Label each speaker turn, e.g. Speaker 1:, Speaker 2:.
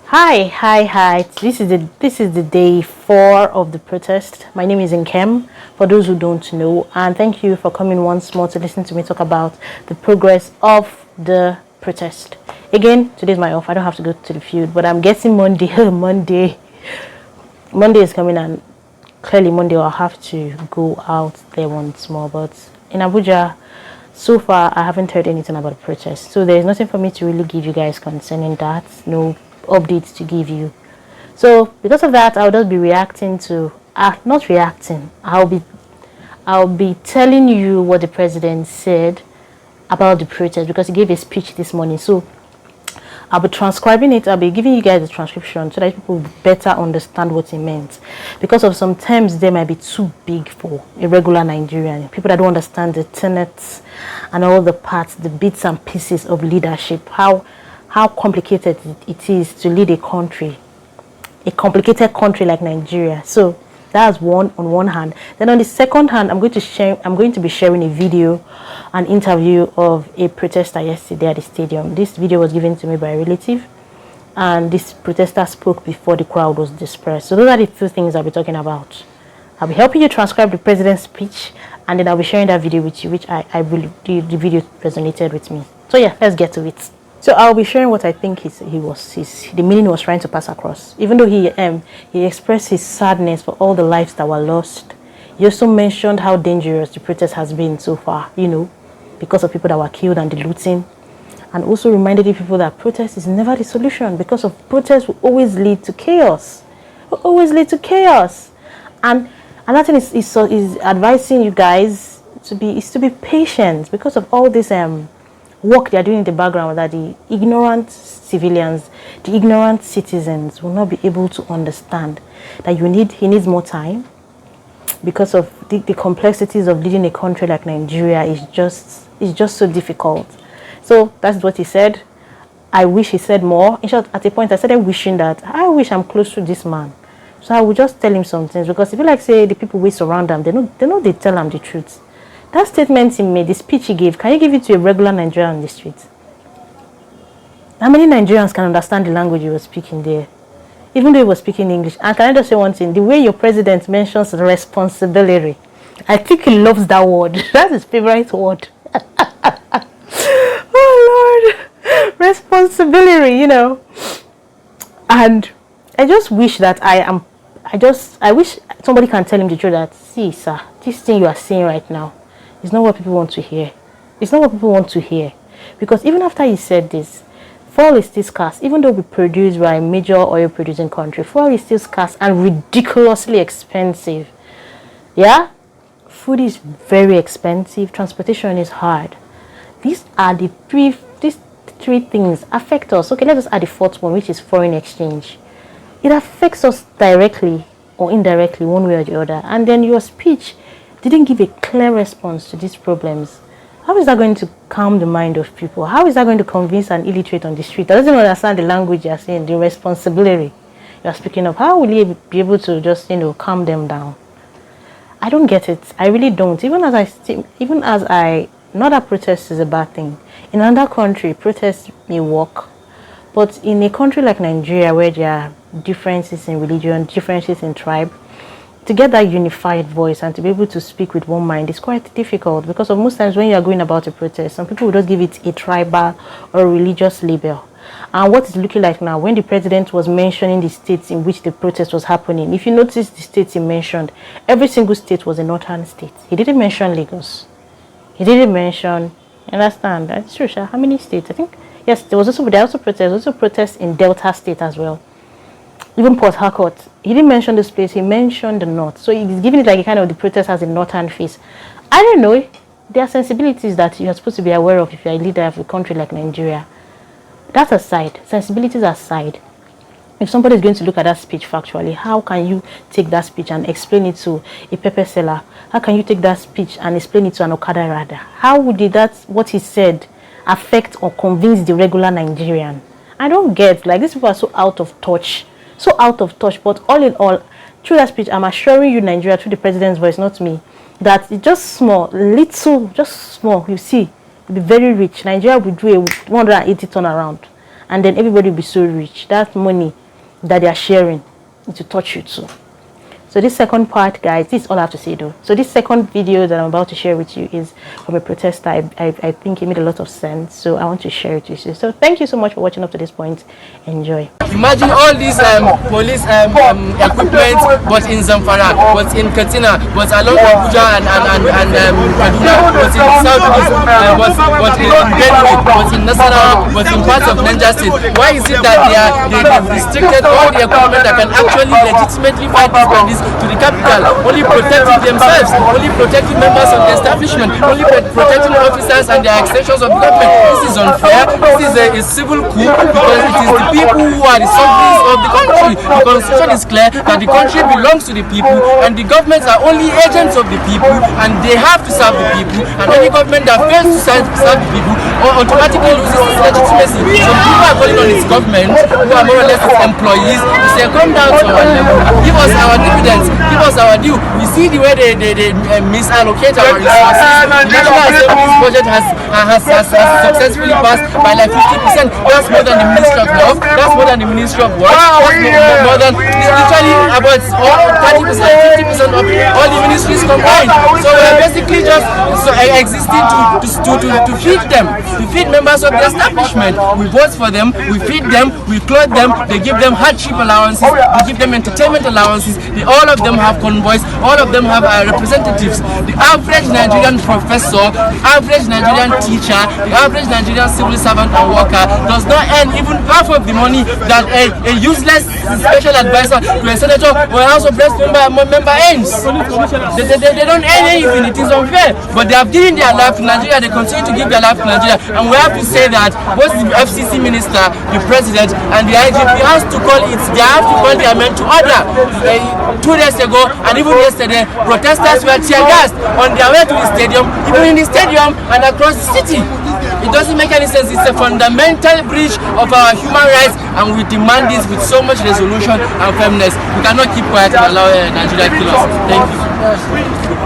Speaker 1: Hi. This is the day 4 of the protest. My name is Nkem, for those who don't know, and thank you for coming once more to listen to me talk about the progress of the protest. Again, today's my off. I don't have to go to the field, but I'm guessing Monday. Monday is coming, and clearly Monday I'll have to go out there once more. But in Abuja, so far I haven't heard anything about the protest, so there is nothing for me to really give you guys concerning that. No updates to give you. So because of that, I'll just be reacting to not reacting. I'll be telling you what the president said about the protest, because he gave a speech this morning. So I'll be transcribing it. I'll be giving you guys the transcription so that people better understand what he meant. Because of some terms, they might be too big for a regular Nigerian. People that don't understand the tenets and all the parts, the bits and pieces of leadership, how complicated it is to lead a country, a complicated country like Nigeria. So that's one on one hand. Then on the second hand, I'm going to be sharing a video, an interview of a protester yesterday at the stadium. This video was given to me by a relative, and this protester spoke before the crowd was dispersed. So those are the two things I'll be talking about. I'll be helping you transcribe the president's speech, and then I'll be sharing that video with you, which I really, the video resonated with me. So yeah, let's get to it. So I'll be sharing what I think the meaning was trying to pass across. Even though he expressed his sadness for all the lives that were lost, he also mentioned how dangerous the protest has been so far, because of people that were killed and the looting, and also reminded the people that protest is never the solution, because of protest will always lead to chaos. And another thing is advising you guys to be patient, because of all this work they are doing in the background, that the ignorant civilians, the ignorant citizens will not be able to understand that he needs more time, because of the complexities of leading a country like Nigeria is just so difficult. So that's what he said. I wish he said more. In short, at a point I started wishing that I wish I'm close to this man, so I would just tell him some things, because if you like say the people we surround him, they tell him the truth. That statement he made, the speech he gave, can you give it to a regular Nigerian on the street? How many Nigerians can understand the language he was speaking there, even though he was speaking English? And can I just say one thing? The way your president mentions responsibility, I think he loves that word. That's his favorite word. Oh Lord, responsibility, And I just wish that I wish somebody can tell him the truth, that, see, sir, this thing you are saying right now, it's not what people want to hear. It's not what people want to hear. Because even after he said this, fuel is still scarce. Even though we produce by a major oil producing country, fuel is still scarce and ridiculously expensive. Yeah? Food is very expensive. Transportation is hard. These three things affect us. Okay, let us add the fourth one, which is foreign exchange. It affects us directly or indirectly, one way or the other. And then your speech didn't give a clear response to these problems. How is that going to calm the mind of people? How is that going to convince an illiterate on the street that doesn't understand the language you're saying, the responsibility you're speaking of? How will you be able to just, calm them down? I don't get it. I really don't. Even as I know that protest is a bad thing. In another country, protest may work. But in a country like Nigeria, where there are differences in religion, differences in tribe, to get that unified voice and to be able to speak with one mind is quite difficult, because of most times when you are going about a protest, some people will just give it a tribal or religious label. And what it's looking like now, when the president was mentioning the states in which the protest was happening, if you notice the states he mentioned, every single state was a northern state. He didn't mention Lagos. He didn't mention, understand, that's true, Sha. How many states? I think, yes, there also protests in Delta State as well. Even Port Harcourt, he didn't mention this place, he mentioned the north. So he's giving it like a kind of the protest has a northern face. I don't know. There are sensibilities that you're supposed to be aware of if you're a leader of a country like Nigeria. That aside, sensibilities aside, if somebody is going to look at that speech factually, how can you take that speech and explain it to a pepper seller? How can you take that speech and explain it to an Okada rider? How would what he said affect or convince the regular Nigerian? I don't get, like, these people are so out of touch. But all in all, through that speech, I'm assuring you, Nigeria, through the president's voice, not me, that it's just small, you see, it'll be very rich. Nigeria will do a 180 turnaround. and then everybody will be so rich. That money that they are sharing, it will touch you too. So this second part, guys, this is all I have to say though. So this second video that I'm about to share with you is from a protester. I think it made a lot of sense, so I want to share it with you. So thank you so much for watching up to this point. Enjoy.
Speaker 2: Imagine all these police equipment, but in Zamfara, but in Katsina, but along Abuja and Kaduna, but in Southeast, but in Benue, but in Nasarawa, but in parts of Niger State. Why is it that they have restricted all the equipment that can actually legitimately fight these bandits to the capital, only protecting themselves, only protecting members of the establishment, only protecting officers and the extensions of the government? This is unfair. This is a civil coup, because it is the people who are the sovereigns of the country. The constitution is clear that the country belongs to the people, and the governments are only agents of the people, and they have to serve the people. And any government that fails to serve the people automatically loses its legitimacy. So people are calling on its government, who are more or less its employees, to say, come down to our level, give us our dividends, give us our due. We see the way they misallocate our resources. The National Assembly's budget has successfully passed by like 50%. That's more than the Ministry of Health. That's more than the Ministry of Work. That's more than literally about 30%, 50% of all the ministries combined. So we're basically just existing to feed them, to feed members of the establishment. We vote for them, we feed them, we clothe them, they give them hardship allowances, we give them entertainment allowances. All of them have convoys, all of them have representatives. The average Nigerian professor, the average Nigerian teacher, the average Nigerian civil servant and worker does not earn even half of the money that a useless special advisor to a senator or a House of Reps member earns. They don't earn anything. It is unfair. But they have given their life to Nigeria. They continue to give their life to Nigeria. And we have to say that both the FCC minister, the president, and the IGP has to call it. They have to call their men to order. 2 days ago and even yesterday, protesters were tear gassed on their way to the stadium, even in the stadium and across the city. It doesn't make any sense. It's a fundamental breach of our human rights, and we demand this with so much resolution and firmness. We cannot keep quiet and allow Nigeria to kill us. Thank you.